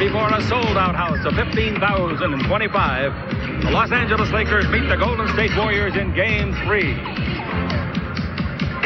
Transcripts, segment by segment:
before a sold-out house of 15,025. The Los Angeles Lakers meet the Golden State Warriors in Game 3.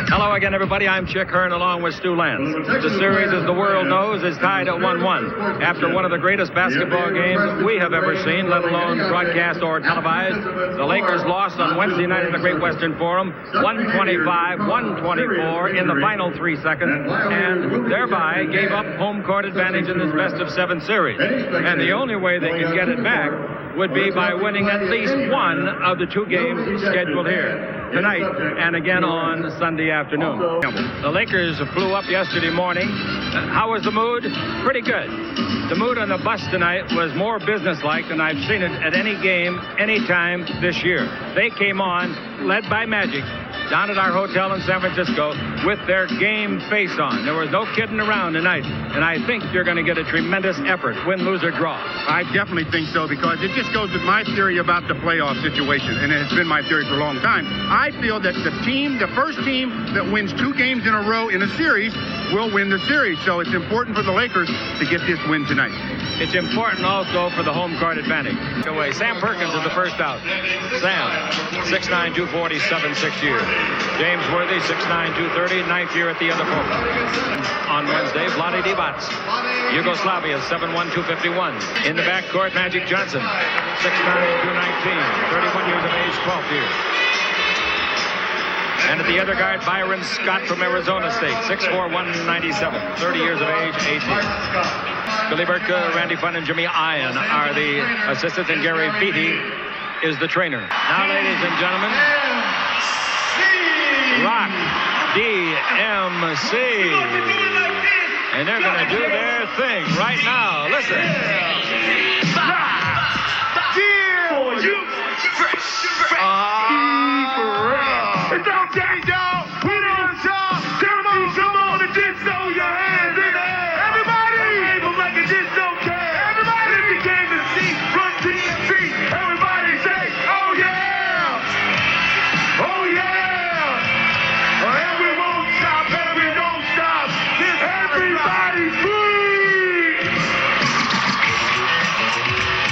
Hello again, everybody. I'm Chick Hearn along with Stu Lance. The series, as the world knows, is tied at 1-1. After one of the greatest basketball games we have ever seen, let alone broadcast or televised, the Lakers lost on Wednesday night at the Great Western Forum, 125-124 in the final 3 seconds, and thereby gave up home court advantage in this best-of-7 series. And the only way they could get it back would be by winning at least one of the 2 games scheduled here tonight and again on Sunday afternoon. The Lakers flew up yesterday morning. How was the mood? Pretty good. The mood on the bus tonight was more businesslike than I've seen it at any game, any time this year. They came on, led by Magic, down at our hotel in San Francisco with their game face on. There was no kidding around tonight, and I think you're going to get a tremendous effort, win, lose, or draw. I definitely think so, because it just goes with my theory about the playoff situation, and it's been my theory for a long time. I feel that the first team that wins 2 games in a row in a series will win the series, so it's important for the Lakers to get this win tonight. It's important also for the home court advantage. Away. Sam Perkins is the first out. Sam, 6'9", 240, 7'6" years. James Worthy, 6'9", 230, 9th year at the end of Perk. On Wednesday, Vlad Yugoslavia, 7'1", 251. In the backcourt, Magic Johnson, 6'9", 219, 31 years of age, 12th year. And at the other guard, Byron Scott from Arizona State, 6'4", 197, 30 years of age, 18. Billy Burke, Randy Funn, and Jimmy Ion are the assistants, and Gary Beatty is the trainer. Now, ladies and gentlemen, RUN DMC. And they're going to do their thing right now. Listen. It's okay, y'all. We don't y'all. Come on, and just throw your hands in the air. Everybody, people like it just don't care. Everybody, if you came to see RUN DMC, everybody say, oh yeah, oh yeah. And we won't stop, and we don't stop. Everybody free.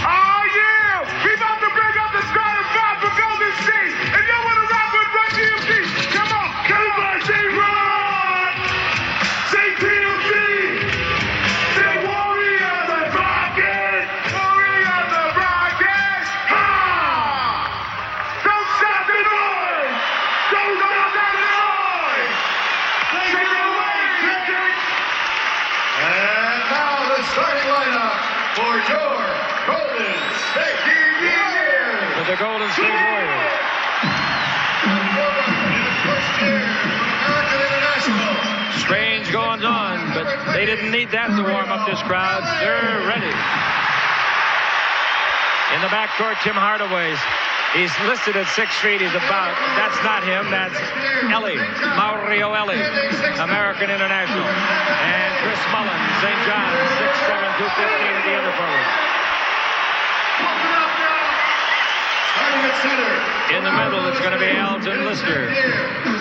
Oh yeah, we about to bring up the starting 5 for Golden State. And you want to rock with RUN DMC? Come on, everybody say RUN, say DMC, say Warriors and Rockets, Warriors and Rockets. Ha! Don't stop the noise, don't stop that noise. Take it away, Kendrick. And now the starting lineup for your Golden State Warriors. For the Golden State Warriors. Strange goings on, but they didn't need that to warm up this crowd. They're ready. In the backcourt, Tim Hardaway. He's listed at 6 feet. He's about, that's not him, that's Ellie, Mario Ellie, American international. And Chris Mullen, St. John, 6'7", 215 at the other forward. In the middle, it's going to be Alton Lister,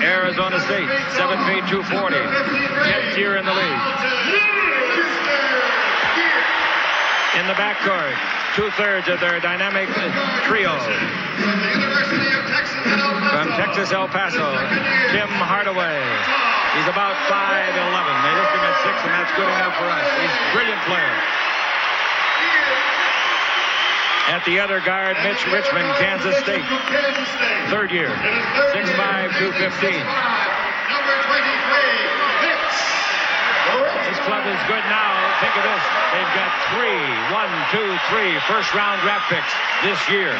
Arizona State, 7 feet, 240, 10th year in the league. In the backcourt, 2/3 of their dynamic trio. From Texas, El Paso, Tim Hardaway. He's about 5'11". They list him at 6, and that's good enough for us. He's a brilliant player. At the other guard, Mitch Richmond, Kansas State. 3rd year, 6'5", 215. This club is good now. Think of this. They've got 3 first-round draft picks this year.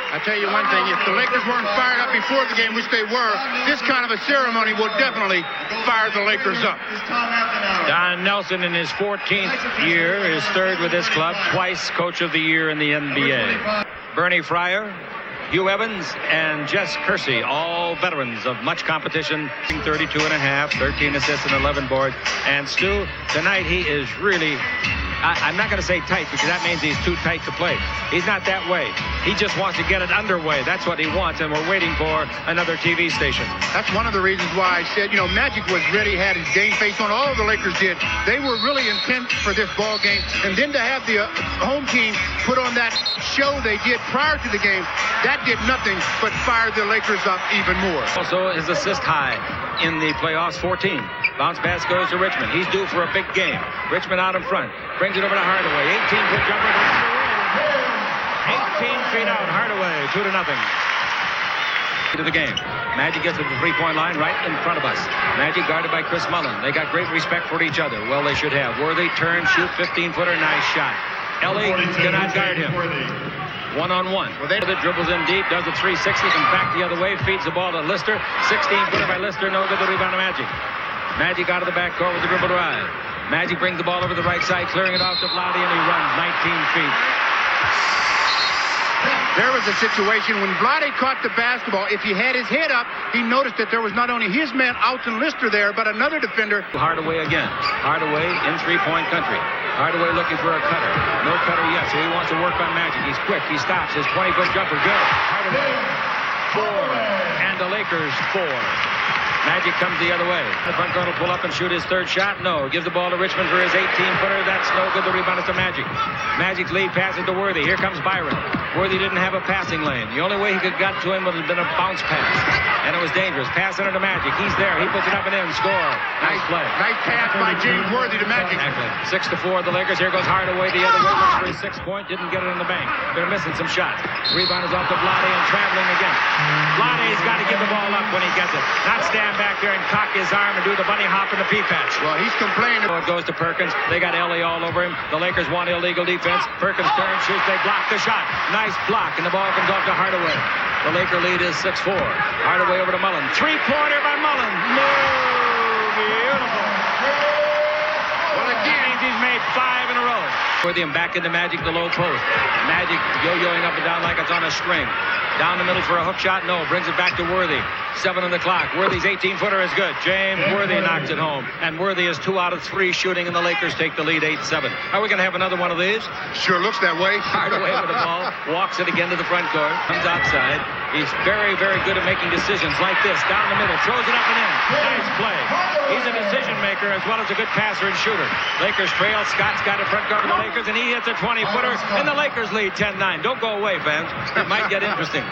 I tell you one thing, if the Lakers weren't fired up before the game, which they were, this kind of a ceremony will definitely fire the Lakers up. Don Nelson in his 14th year is 3rd with this club, twice Coach of the Year in the NBA. Bernie Fryer, Hugh Evans, and Jess Kersey, all veterans of much competition, 32.5, 13 assists and 11 boards. And Stu, tonight he is really, I'm not going to say tight because that means he's too tight to play. He's not that way. He just wants to get it underway. That's what he wants, and we're waiting for another TV station. That's one of the reasons why I said, you know, Magic was ready, had his game face on. All of the Lakers did. They were really intent for this ball game. And then to have the home team put on that show they did prior to the game, that did nothing but fire the Lakers up even more. Also, his assist high in the playoffs, 14. Bounce pass goes to Richmond. He's due for a big game. Richmond out in front. Brings it over to Hardaway. 18-foot jumper. 18 feet out. Hardaway, 2-0. To the game. Magic gets to the three-point line right in front of us. Magic guarded by Chris Mullin. They got great respect for each other. Well, they should have. Worthy, turn, shoot, 15-footer, nice shot. Ellie cannot guard him. One-on-one. Well, they dribbles in deep, does a 360, comes back the other way, feeds the ball to Lister. 16-footer by Lister, no good. The rebound to Magic. Magic out of the backcourt with the dribble drive. Magic brings the ball over the right side, clearing it off to Vlad, and he runs 19 feet. There was a situation when Vlad caught the basketball. If he had his head up, he noticed that there was not only his man, Alton Lister, there, but another defender. Hardaway again. Hardaway in three-point country. Hardaway looking for a cutter. No cutter yet, so he wants to work on Magic. He's quick. He stops. His 20-foot jumper, good. Hardaway, 4. And the Lakers, 4. Magic comes the other way. The front court will pull up and shoot his third shot. No. Gives the ball to Richmond for his 18-footer. That's no good. The rebound is to Magic. Magic's lead passes to Worthy. Here comes Byron. Worthy didn't have a passing lane. The only way he could get to him would have been a bounce pass. And it was dangerous. Pass into Magic. He's there. He puts it up and in. Score. Nice play. Nice pass by James Worthy to Magic. Exactly. 6-4 the Lakers. Here goes Hardaway the other way. Looks for his 6-point. Didn't get it in the bank. They're missing some shots. Rebound is off to Vlad and traveling again. Vlad's got to give the ball up when he gets it. Not stand back there and cock his arm and do the bunny hop in the pea patch. Well, he's complaining. It goes to Perkins. They got Ellie all over him. The Lakers want illegal defense. Perkins turns, shoots. They block the shot. Nice block, and the ball comes off to Hardaway. The Laker lead is 6-4. Hardaway over to Mullin. Three-pointer by Mullin. No, beautiful. Well, again, he's made 5 in a row. Worthy him back into Magic, the low post. Magic yo-yoing up and down like it's on a string. Down the middle for a hook shot. No. Brings it back to Worthy. 7 on the clock. Worthy's 18-footer is good. James Worthy knocks it home. And Worthy is 2 out of 3 shooting, and the Lakers take the lead 8-7. Are we going to have another one of these? Sure looks that way. Hardaway with the ball. Walks it again to the front court. Comes outside. He's very, very good at making decisions like this. Down the middle. Throws it up and in. Nice play. He's a decision maker as well as a good passer and shooter. Lakers trail. Scott's got it front court for the Lakers, and he hits a 20-footer, and the Lakers lead 10-9. Don't go away, fans. It might get interesting.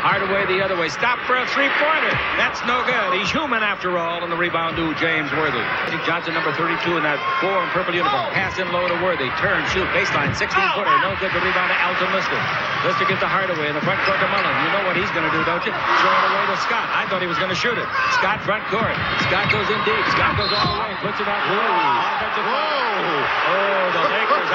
Hardaway the other way. Stop for a three-pointer. That's no good. He's human after all, and the rebound to James Worthy. Johnson, number 32 in that 4 in purple uniform. Pass in low to Worthy. Turn, shoot, baseline, 16-footer. No good. The rebound to Alton Lister. Lister gets to Hardaway in the front court to Mullin. You know what he's going to do, don't you? Throw it away to Scott. I thought he was going to shoot it. Scott front court. Scott goes in deep. Scott goes all the way. Puts it up. Oh, the Lakers.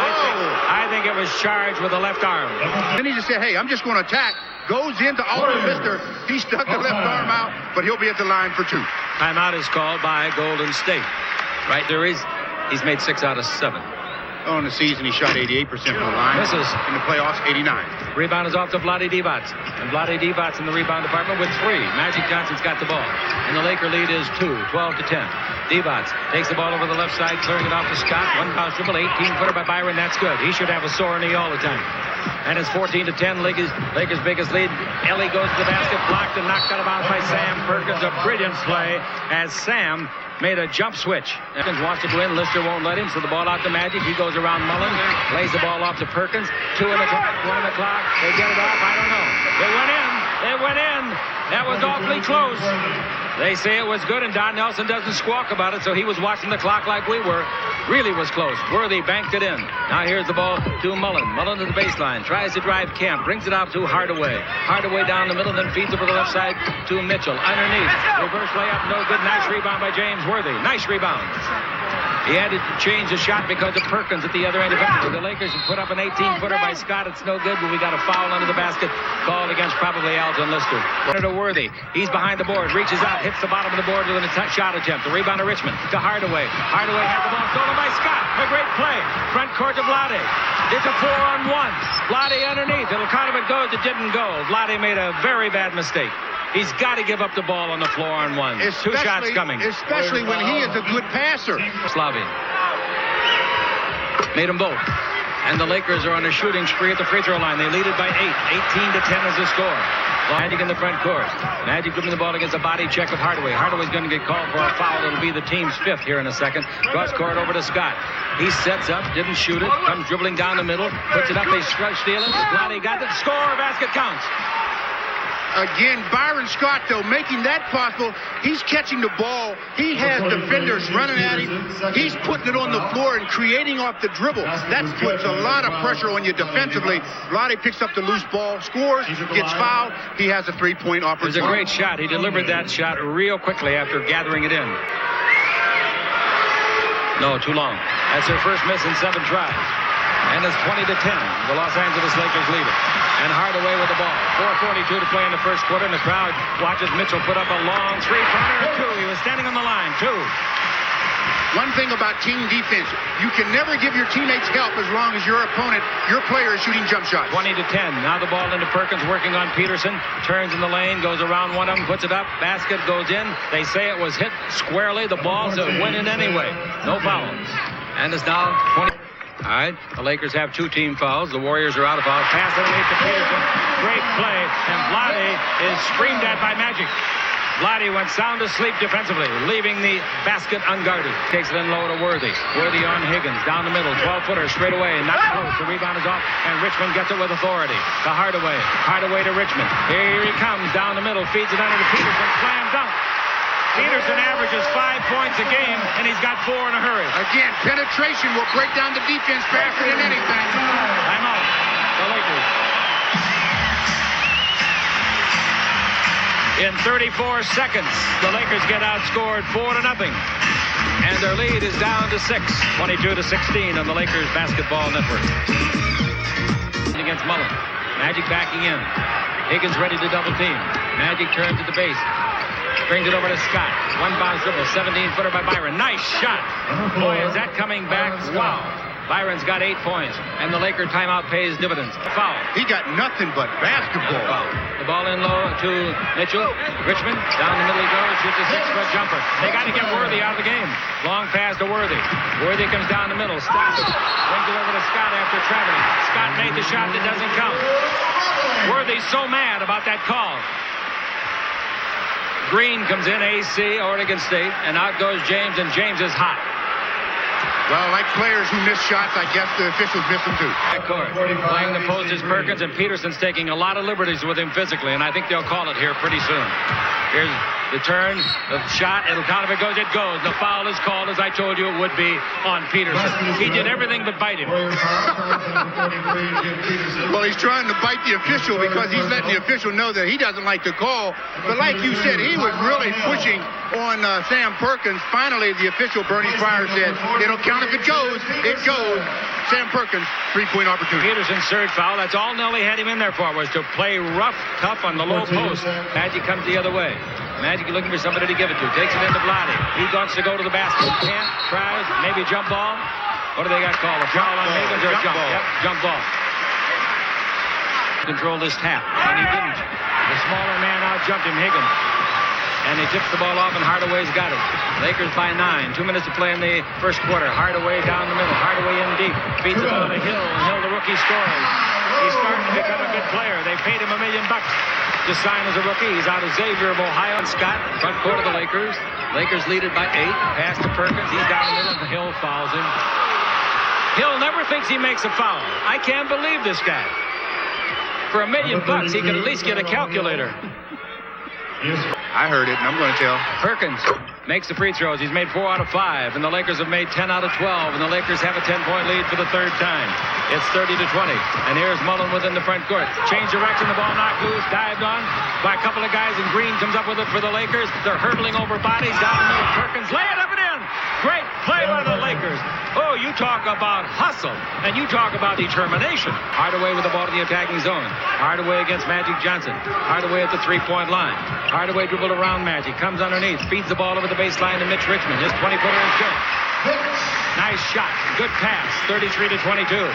I think it was charged with the left arm. Then he just said, hey, I'm just going to attack. Goes into Alton Lister. He stuck the left arm out, but he'll be at the line for 2. Timeout is called by Golden State. Right there he's made 6 out of 7. On the season, he shot 88% from the line. Misses. In the playoffs, 89. Rebound is off to Vlad Divac. And Vlad Divac in the rebound department with 3. Magic Johnson's got the ball. And the Laker lead is 2, 12-10. Divac takes the ball over the left side, clearing it off to Scott. 1 bounce dribble, 18-footer by Byron. That's good. He should have a sore knee all the time. And it's 14-10, Lakers' biggest lead. Ellie goes to the basket, blocked and knocked out of bounds by Sam Perkins. A brilliant play as Sam made a jump switch. Perkins wants to go in. Lister won't let him, so the ball out to Magic. He goes around Mullin, lays the ball off to Perkins. 2 on the clock, 1 on the clock. They get it off. I don't know. They went in. They went in. That was awfully close. They say it was good, and Don Nelson doesn't squawk about it, so he was watching the clock like we were. Really was close. Worthy banked it in. Now here's the ball to Mullin. Mullin to the baseline. Tries to drive Kemp. Brings it out to Hardaway. Hardaway down the middle, then feeds over the left side to Mitchell. Underneath. Reverse layup. No good. Nice rebound by James Worthy. Nice rebound. He had to change the shot because of Perkins at the other end of it. The Lakers have put up an 18-footer by Scott. It's no good, but we got a foul under the basket called against probably Alton Lister. To Worthy. He's behind the board. Reaches out. Hits the bottom of the board with a shot attempt. The rebound to Richmond. To Hardaway. Hardaway has the ball stolen by Scott. A great play. Front court to Vlad. It's a 4-on-1. Vlad underneath. It'll kind of it goes. It didn't go. Vlad made a very bad mistake. He's got to give up the ball on the floor on 1. 2 shots coming. Especially when he is a good passer. Slavian. Made them both. And the Lakers are on a shooting spree at the free throw line. They lead it by 8. 18-10 is the score. Magic in the front court. Magic dribbling the ball against a body check of Hardaway. Hardaway's going to get called for a foul. It'll be the team's 5th here in a second. Cross court over to Scott. He sets up, didn't shoot it, comes dribbling down the middle, puts it up, they steal it. Vlad got it. Score, basket counts. Again, Byron Scott, though, making that possible. He's catching the ball. He has defenders running at him. He's putting it on the floor and creating off the dribble. That puts a lot of pressure on you defensively. Vlad picks up the loose ball, scores, gets fouled. He has a three-point opportunity. It was a great shot. He delivered that shot real quickly after gathering it in. No, too long. That's their first miss in 7 tries. And it's 20-10. The Los Angeles Lakers lead it. And Hardaway with the ball. 4:42 to play in the first quarter, and the crowd watches Mitchell put up a long three-pointer. 2. He was standing on the line. 2. One thing about team defense, you can never give your teammates help as long as your opponent, your player, is shooting jump shots. 20-10. Now the ball into Perkins, working on Peterson. Turns in the lane, goes around one of them, puts it up. Basket goes in. They say it was hit squarely. The ball went in anyway. No foul. And it's now 20. All right, the Lakers have 2 team fouls. The Warriors are out of fouls. Pass underneath to Peterson. Great play. And Vlad is screamed at by Magic. Vlad went sound asleep defensively, leaving the basket unguarded. Takes it in low to Worthy. Worthy on Higgins. Down the middle. 12-footer straight away. Not close. The rebound is off. And Richmond gets it with authority. To Hardaway. Hardaway to Richmond. Here he comes. Down the middle. Feeds it under to Peterson. Slam dunk. Peterson averages 5 points a game, and he's got 4 in a hurry. Again, penetration will break down the defense faster than anything. I'm out. The Lakers. In 34 seconds, the Lakers get outscored 4-0. And their lead is down to 6. 22-16 on the Lakers Basketball Network. Against Mullen. Magic backing in. Higgins ready to double team. Magic turns at the base. Brings it over to Scott. One bounce dribble. 17-footer by Byron. Nice shot. Boy, is that coming back. Wow. Byron's got 8 points. And the Laker timeout pays dividends. Foul. He got nothing but basketball. The ball in low to Mitchell. Richmond. Down the middle he goes. Shoots a 6-foot jumper. They got to get Worthy out of the game. Long pass to Worthy. Worthy comes down the middle. Stops it. Brings it over to Scott after traveling. Scott made the shot that doesn't count. Worthy's so mad about that call. Green comes in, AC, Oregon State, and out goes James, and James is hot. Well, like players who miss shots, I guess the officials miss them too. Backcourt. Playing the post is Perkins, and Peterson's taking a lot of liberties with him physically, and I think they'll call it here pretty soon. Here's the turn, the shot, it'll count if it goes, it goes. The foul is called, as I told you it would be, on Peterson. He did everything but bite him. Well, he's trying to bite the official because he's letting the official know that he doesn't like the call. But like you said, he was really pushing on Sam Perkins. Finally, the official, Bernie Pryor, said, it'll count if it goes. It goes. Sam Perkins, 3-point opportunity. Peterson's third foul. That's all Nelly had him in there for, was to play rough, tough on the low post. Magic comes the other way. Magic looking for somebody to give it to. Takes it into Vlad. He wants to go to the basket. Can't. Tries. Maybe jump ball. What do they got called? A foul on Higgins or a jump? Yep, jump ball. Control this tap, and he didn't. The smaller man out-jumped him, Higgins. And he tips the ball off, and Hardaway's got it. Lakers by 9. 2 minutes to play in the first quarter. Hardaway down the middle. Hardaway in deep. Feeds the ball to Hill, and Hill, the rookie, scores. He's starting to become a good player. They paid him $1 million to sign as a rookie. He's out of Xavier of Ohio. And Scott, front court of the Lakers. Lakers lead it by 8. Pass to Perkins. He's down the middle, and Hill fouls him. Hill never thinks he makes a foul. I can't believe this guy. For $1 million, he could at least get a calculator. I heard it, and I'm going to tell. Perkins makes the free throws. He's made 4 out of 5, and the Lakers have made 10 out of 12, and the Lakers have a 10-point lead for the 3rd time. It's 30-20, and here's Mullen within the front court. Change direction, the ball knocked loose, dived on by a couple of guys, and Green comes up with it for the Lakers. They're hurtling over bodies down the middle. Perkins lay it up and in. Great play by the Lakers. Oh, you talk about hustle, and you talk about determination. Hardaway with the ball to the attacking zone. Hardaway against Magic Johnson. Hardaway at the 3-point line. Hardaway dribbled around Magic, comes underneath, feeds the ball over the baseline to Mitch Richmond. His 20-footer is good. Nice shot. Good pass. 33-22.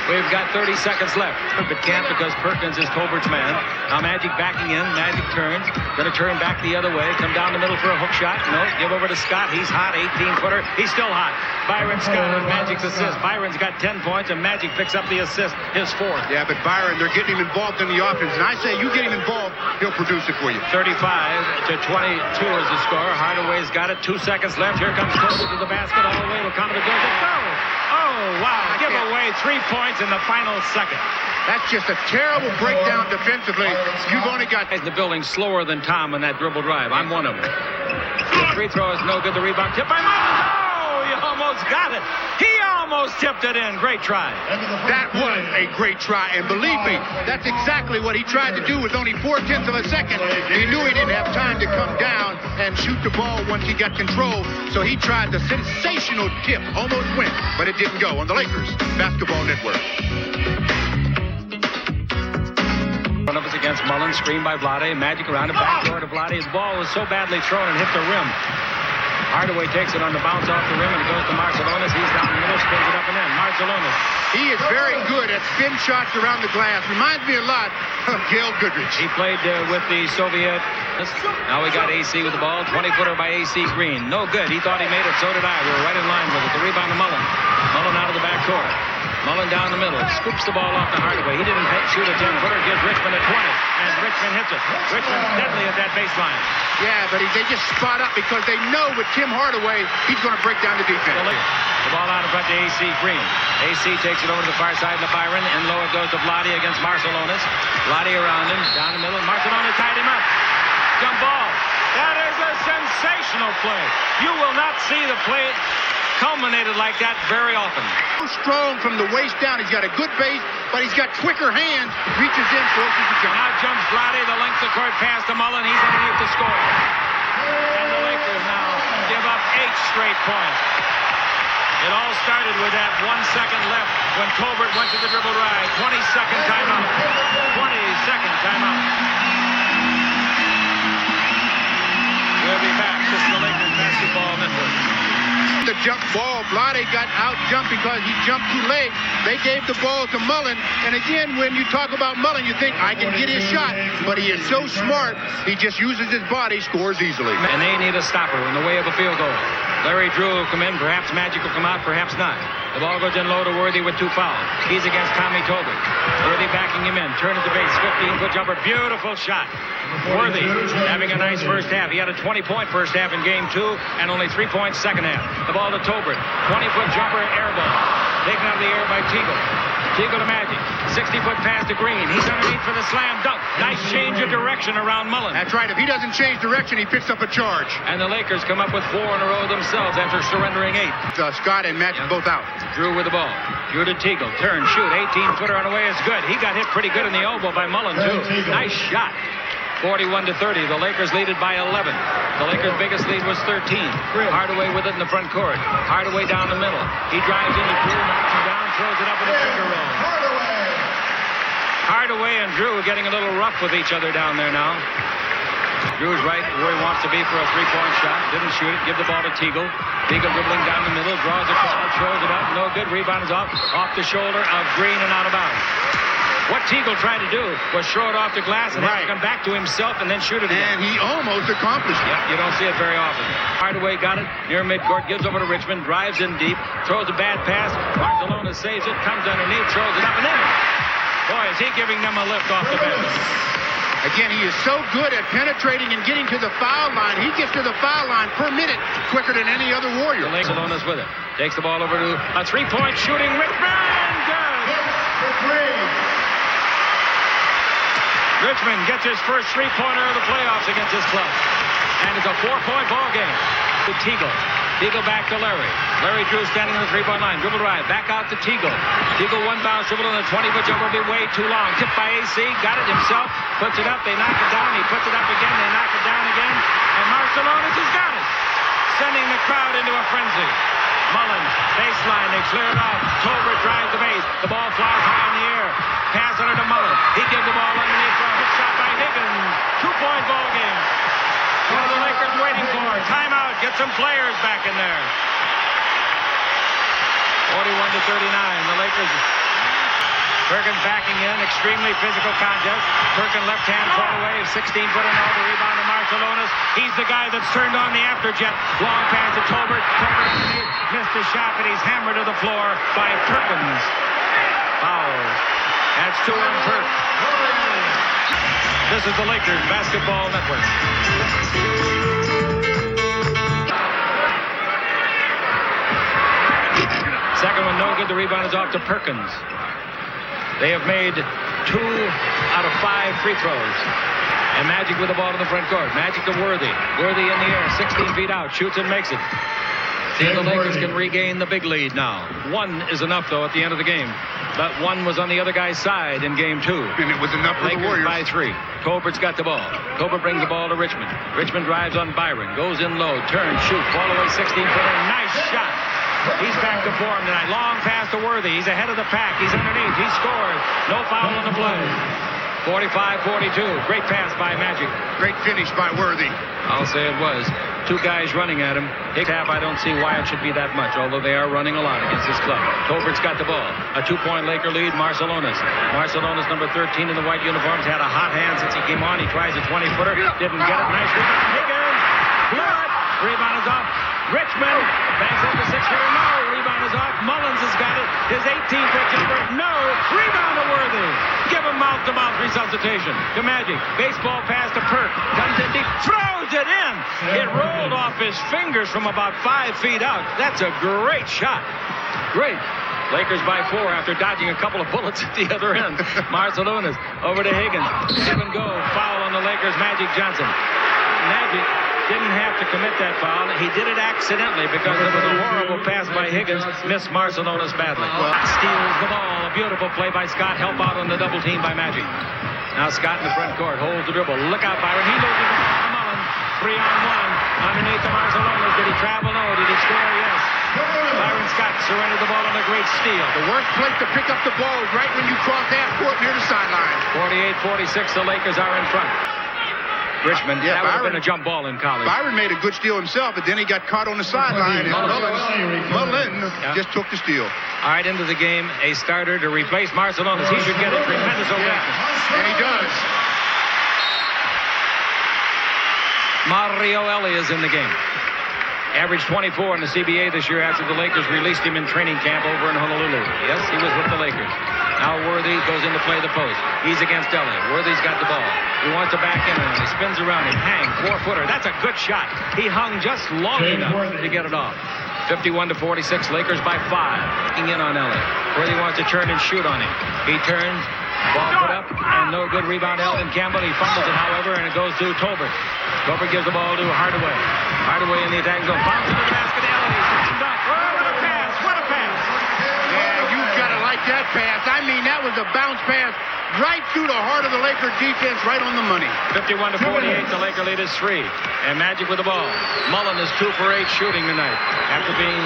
We've got 30 seconds left, but can't because Perkins is Colbert's man. Now Magic backing in. Magic turns. Going to turn back the other way. Come down the middle for a hook shot. No, give over to Scott. He's hot. 18-footer. He's still hot. Byron Scott on Magic's assist. Byron's got 10 points, and Magic picks up the assist, his fourth. Yeah, but Byron, they're getting him involved in the offense. And I say you get him involved, he'll produce it for you. 35 to 22 is the score. Hardaway's got it. 2 seconds left. Here comes Colbert to the basket all the way. O'Connor goes to go. Oh, wow. Give away 3 points in the final second. That's just a terrible breakdown defensively. You've only got... The building slower than Tom on that dribble drive. I'm one of them. The free throw is no good. The rebound tip by Mullins. Oh, he almost got it. He almost tipped it in. Great try. That was a great try. And believe me, that's exactly what he tried to do with only 0.4 of a second. He knew he didn't have time to come down and shoot the ball once he got control. So he tried the sensational tip. Almost went, but it didn't go on the Lakers Basketball Network. One of us against Mullins, screen by Vlad. Magic around the backdoor to Vlad. His ball was so badly thrown and hit the rim. Hardaway takes it on the bounce off the rim and it goes to Marcelonis. He's down the middle, spins it up and in. Marcelonis. He is very good at spin shots around the glass. Reminds me a lot of Gail Goodrich. He played with the Soviet. Now we got AC with the ball. 20-footer by AC Green. No good. He thought he made it. So did I. We were right in line with it. The rebound to Mullen. Mullen out of the backcourt. Mullen down the middle. Scoops the ball off to Hardaway. He didn't shoot a 10-footer. Gives Richmond a 20. And Richmond hits it. Richmond's deadly at that baseline. Yeah, but they just spot up because they know with Tim Hardaway, he's going to break down the defense. The ball out in front to AC Green. AC takes it over to the far side to Byron. And low it goes to Vladi against Marcelonis. Vladi around him. Down the middle. Marcelonis tied him up. Jump ball. That is a sensational play. You will not see the play culminated like that very often. So strong from the waist down. He's got a good base, but he's got quicker hands. Reaches in, forces the jump. Now jumps Vladi, the length of court pass to Mullen. He's underneath the score. And the Lakers now give up 8 straight points. It all started with that 1 second left when Colbert went to the dribble drive. 20-second timeout. 20-second timeout. We'll be back. This is the Lakers Basketball Network. The jump ball, Vlade got out jumped because he jumped too late. They gave the ball to Mullen. And again, when you talk about Mullen, you think, I can get his shot. But he is so smart, he just uses his body, scores easily. And they need a stopper in the way of a field goal. Larry Drew will come in. Perhaps Magic will come out, perhaps not. The ball goes in low to Worthy with 2 fouls. He's against Tommy Tolbert. Worthy backing him in. Turn at the base. 15-foot jumper. Beautiful shot. Worthy having a nice first half. He had a 20-point first half in game 2 and only 3 points second half. The ball to Tolbert. 20-foot jumper, air ball. Taken out of the air by Teagle. Teagle to Magic. 60-foot pass to Green. He's underneath for the slam dunk. Nice change of direction around Mullen. That's right. If he doesn't change direction, he picks up a charge. And the Lakers come up with 4 in a row themselves after surrendering 8. Scott and Magic both out. Drew with the ball. Drew to Teagle. Turn, shoot. 18-footer on the way is good. He got hit pretty good in the elbow by Mullen, too. Nice shot. 41 to 30. The Lakers lead it by 11. The Lakers' biggest lead was 13. Hardaway with it in the front court. Hardaway down the middle. He drives into Drew, knocks him down, throws it up with a finger roll. Hardaway and Drew are getting a little rough with each other down there now. Drew's right where he wants to be for a 3-point shot. Didn't shoot it. Give the ball to Teagle. Teagle dribbling down the middle. Draws a crowd. Throws it up. No good. Rebound is off the shoulder of Green and out of bounds. What Teagle tried to do was throw it off the glass and have to come back to himself and then shoot it again. And he almost accomplished it. Yeah, you don't see it very often. Hardaway got it near midcourt, gives over to Richmond, drives in deep, throws a bad pass. Barcelona saves it, comes underneath, throws it up and in. Boy, is he giving them a lift off the bench. Again, he is so good at penetrating and getting to the foul line. He gets to the foul line per minute quicker than any other Warrior. Barcelona's with it. Takes the ball over to a 3-point shooting Richmond. Good. Richmond gets his first 3-pointer of the playoffs against his club. And it's a 4-point ball game. To Teagle. Teagle back to Larry. Larry Drew standing on the 3-point line. Dribble drive. Back out to Teagle. Teagle one bounce dribble on the 20-foot jumper will be way too long. Tipped by AC. Got it himself. Puts it up. They knock it down. He puts it up again. They knock it down again. And Marcelonis has got it. Sending the crowd into a frenzy. Mullen, baseline, they clear it off. Tolbert drives the base. The ball flies high in the air. Pass under to Mullen. He gives the ball underneath for a hook shot by Higgins. 2-point ball game. What are the Lakers waiting for? Timeout. Get some players back in there. 41 to 39. The Lakers Perkins backing in, extremely physical contest. Perkins left hand pulled away, 16-footer, no, the rebound to Marcelonis. He's the guy that's turned on the afterjet. Long pass to Tolbert. Tolbert underneath, missed the shot, but he's hammered to the floor by Perkins. Foul. That's 2 on Perk. This is the Lakers Basketball Network. Second one, no good. The rebound is off to Perkins. They have made 2 out of 5 free throws. And Magic with the ball in the front court. Magic to Worthy. Worthy in the air, 16 feet out. Shoots and makes it. See, the Lakers can regain the big lead now. 1 is enough, though, at the end of the game. But 1 was on the other guy's side in game 2. And it was enough for the Warriors. By 3. Tolbert's got the ball. Tolbert brings the ball to Richmond. Richmond drives on Byron. Goes in low. Turns, shoots. Ball away, 16-footer. Nice shot. He's back to form tonight. Long pass to Worthy. He's ahead of the pack. He's underneath. He scores. No foul on the play. 45-42. Great pass by Magic. Great finish by Worthy. I'll say it was. 2 guys running at him. Big half, I don't see why it should be that much, although they are running a lot against this club. Tolbert's got the ball. A 2-point Laker lead, Marcelonis. Marcelonis, number 13 in the white uniforms, had a hot hand since he came on. He tries a 20-footer. Didn't get it. Nice rebound. Higgins. Vlad. Rebound is off. Richmond banks up the 6-footer. No. Rebound is off. Mullins has got it. His 18-foot jumper. No. Rebound to Worthy. Give him mouth-to-mouth resuscitation. To Magic. Baseball pass to Perk. Comes in deep. Throws it in. It rolled off his fingers from about 5 feet out. That's a great shot. Great. Lakers by 4 after dodging a couple of bullets at the other end. Marcelonis over to Higgins. Give and go. Foul on the Lakers. Magic Johnson. Magic didn't have to commit that foul. He did it accidentally because there was a horrible pass by Higgins. Missed Marcelonis badly. Steals the ball. A beautiful play by Scott. Help out on the double team by Magic. Now Scott in the front court. Holds the dribble. Look out, Byron. He loses the ball to Mullins. 3-on-1. Underneath to Marcelonis. Did he travel? No. Did he score? Yes. Byron Scott surrendered the ball on a great steal. The worst place to pick up the ball is right when you cross half court near the sideline. 48-46. The Lakers are in front. Richmond, that would have been a jump ball in college. Byron made a good steal himself, but then he got caught on the sideline, and Mullins just took the steal. All right, into the game, a starter to replace Marcelonis. He should get a tremendous ovation. And he does. Mario Elie is in the game. Averaged 24 in the CBA this year after the Lakers released him in training camp over in Honolulu. Yes, he was with the Lakers. Now Worthy goes in to play the post. He's against Elie. Worthy's got the ball. He wants to back in and he spins around him. Hang, 4-footer. That's a good shot. He hung just long enough to get it off. 51-46, Lakers by 5. Looking in on Elie. Worthy wants to turn and shoot on him. He turns. Ball put up and no good. Rebound Elton Campbell. He fumbles it, however, and it goes to Tolbert. Tolbert gives the ball to Hardaway. Hardaway in the attack zone. Bounce to the basket. Ellie. Oh, what a pass. What a pass. Yeah, you've got to like that pass. I mean, that was a bounce pass right through the heart of the Laker defense, right on the money. 51-48. The Laker lead is 3. And Magic with the ball. Mullen is 2 for 8 shooting tonight after being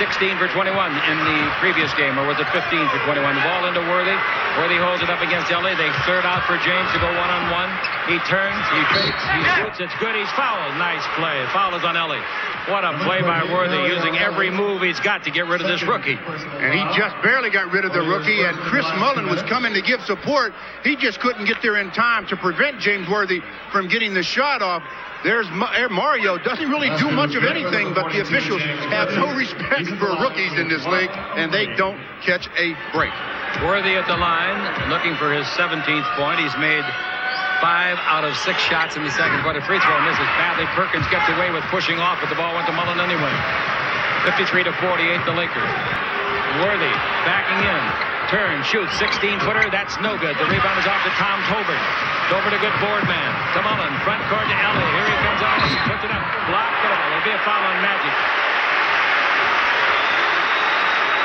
16 for 21 in the previous game, or was it 15 for 21? The ball into Worthy. Worthy holds it up against Elie. They third out for James to go one-on-one. He turns, he fakes, he shoots. It's good. He's fouled. Nice play. Foul is on Elie. What a play by Worthy, using every move he's got to get rid of this rookie. And he just barely got rid of the rookie, and Chris Mullin was coming to give support. He just couldn't get there in time to prevent James Worthy from getting the shot off. There's Mario. Doesn't really do much of anything, but the officials have no respect for rookies in this league, and they don't catch a break. Worthy at the line, looking for his 17th point. He's made 5 out of 6 shots in the second quarter. Free throw misses badly. Perkins kept away with pushing off, but the ball went to Mullin anyway. 53-48, the Lakers. Worthy backing in. Turn, shoots, 16-footer. That's no good. The rebound is off to Tom Tolbert. Tolbert, a good board man. To Mullin, front court to Elie. Here he comes out. He puts it up. Blocked the ball. There'll be a foul on Magic.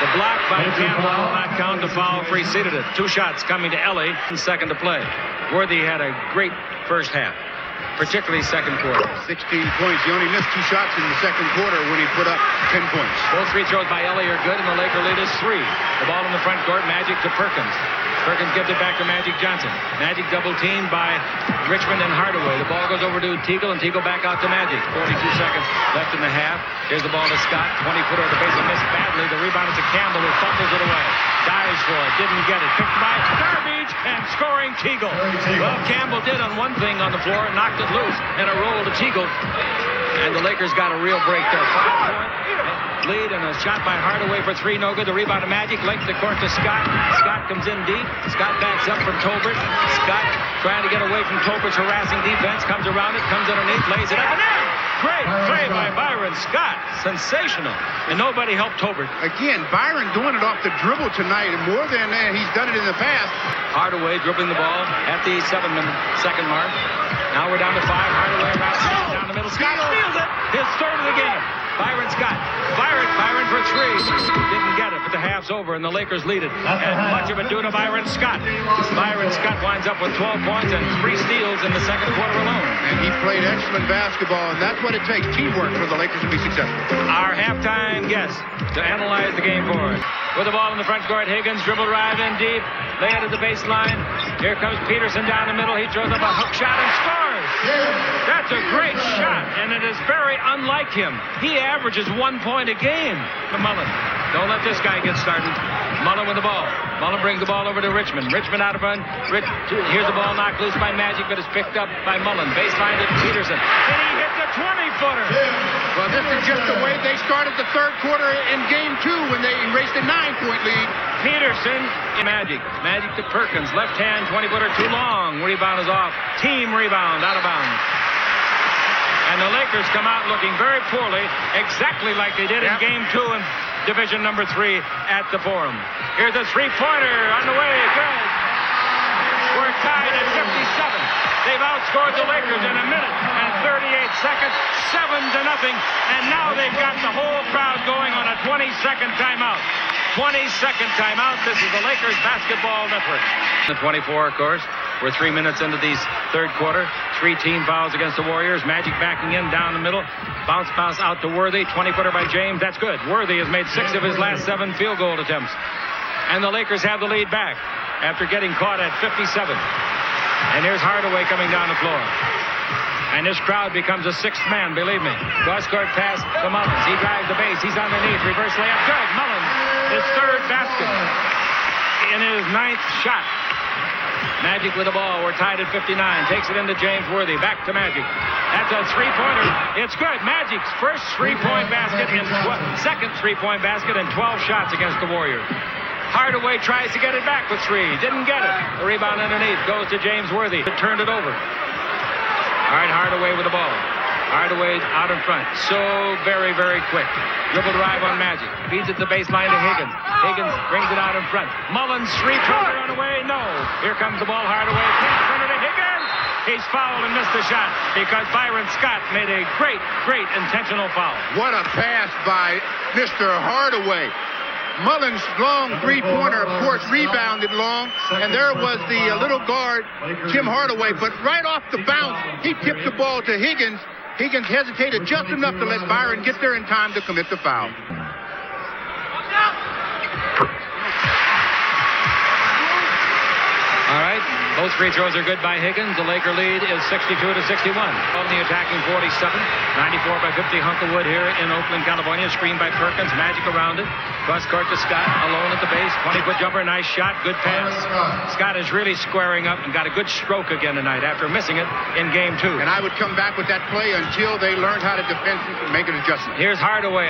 The block by Campbell will not count. The foul preceded it. 2 shots coming to Elie. Second to play. Worthy had a great first half, particularly second quarter. 16 points. He only missed 2 shots in the second quarter when he put up 10 points. Both free throws by Elie are good, and the Laker lead is 3. The ball in the front court. Magic to Perkins. Perkins gives it back to Magic Johnson. Magic double teamed by Richmond and Hardaway. The ball goes over to Teagle, and Teagle back out to Magic. 42 seconds left in the half. Here's the ball to Scott. 20-footer at the base, and missed badly. The rebound is to Campbell, who fumbles it away. Dives for it. Didn't get it. Picked by Garbage and scoring Teagle. Well, Campbell did on one thing on the floor and knocked it loose and a roll to Teagle. And the Lakers got a real break there. 5-point lead and a shot by Hardaway for three. No good. The rebound to Magic. Length the court to Scott. Scott comes in deep. Scott backs up from Tolbert. Scott trying to get away from Tolbert's harassing defense. Comes around it. Comes underneath. Lays it up and in. Great play by Byron Scott. Sensational. And nobody helped Tolbert. Again, Byron doing it off the dribble tonight, and more than he's done it in the past. Hardaway dribbling the ball at the 7-second mark. Now we're down to 5. Hardaway wraps down the middle. Scott steals it. His third of the game. Byron Scott. Byron for three. Didn't get it, but the half's over, and the Lakers lead it. And much of it due to Byron Scott. Byron Scott winds up with 12 points and 3 steals in the second quarter alone. And he played excellent basketball, and that's what it takes, teamwork, for the Lakers to be successful. Our halftime guest to analyze the game for us. With the ball in the front court, Higgins dribble drive in deep. Lay it at the baseline. Here comes Peterson down the middle. He throws up a hook shot and scores. That's a great shot, and it is very unlike him. He averages 1 point a game. Mullen. Don't let this guy get started. Mullen with the ball. Mullen brings the ball over to Richmond. Richmond out of front. Here's the ball knocked loose by Magic, but it's picked up by Mullen. Baseline to Peterson. And he hits a 20-footer. Well, this is just the way they started the third quarter in game 2 when they erased a 9-point lead. Peterson and Magic. Magic to Perkins. Left hand, 20-footer too long. Rebound is off. Team rebound, out of bounds. And the Lakers come out looking very poorly, exactly like they did in game 2 in division number 3 at the Forum. Here's a three-pointer on the way. Good. We're tied at 57. They've outscored the Lakers in a minute and 38 seconds, 7-0. And now they've got the whole crowd going on a 20-second timeout. 20-second timeout. This is the Lakers Basketball Network. The 24, of course. We're 3 minutes into the third quarter. 3 team fouls against the Warriors. Magic backing in down the middle. Bounce pass out to Worthy. 20-footer by James. That's good. Worthy has made 6 of his last 7 field goal attempts. And the Lakers have the lead back after getting caught at 57. And here's Hardaway coming down the floor. And this crowd becomes a 6th man, believe me. Cross-court pass to Mullins. He drives the base. He's underneath. Reverse layup. Good. Mullins, his 3rd basket in his 9th shot. Magic with the ball. We're tied at 59. Takes it into James Worthy. Back to Magic. That's a 3-pointer. It's good. Magic's first 3-point basket and second 3-point basket and 12 shots against the Warriors. Hardaway tries to get it back with 3. Didn't get it. The rebound underneath goes to James Worthy. It turned it over. All right, Hardaway with the ball. Hardaway out in front. So very, very quick. Dribble drive on Magic. Feeds it to baseline to Higgins. Higgins brings it out in front. Mullins 3-pointer on the way. No. Here comes the ball. Hardaway. Center to Higgins. He's fouled and missed the shot because Byron Scott made a great, great intentional foul. What a pass by Mr. Hardaway. Mullins' long 3-pointer, of course, rebounded long, and there was the little guard, Tim Hardaway, but right off the bounce, he tipped the ball to Higgins. Higgins hesitated just enough to let Byron get there in time to commit the foul. All right, both free throws are good by Higgins. The Laker lead is 62-61. On the attacking 47, 94 by 50 Hunklewood here in Oakland, California. Screen by Perkins, Magic around it. Cross court to Scott, alone at the base. 20-foot jumper, nice shot, good pass. Scott is really squaring up and got a good stroke again tonight after missing it in game 2. And I would come back with that play until they learned how to defend and make an adjustment. Here's Hardaway.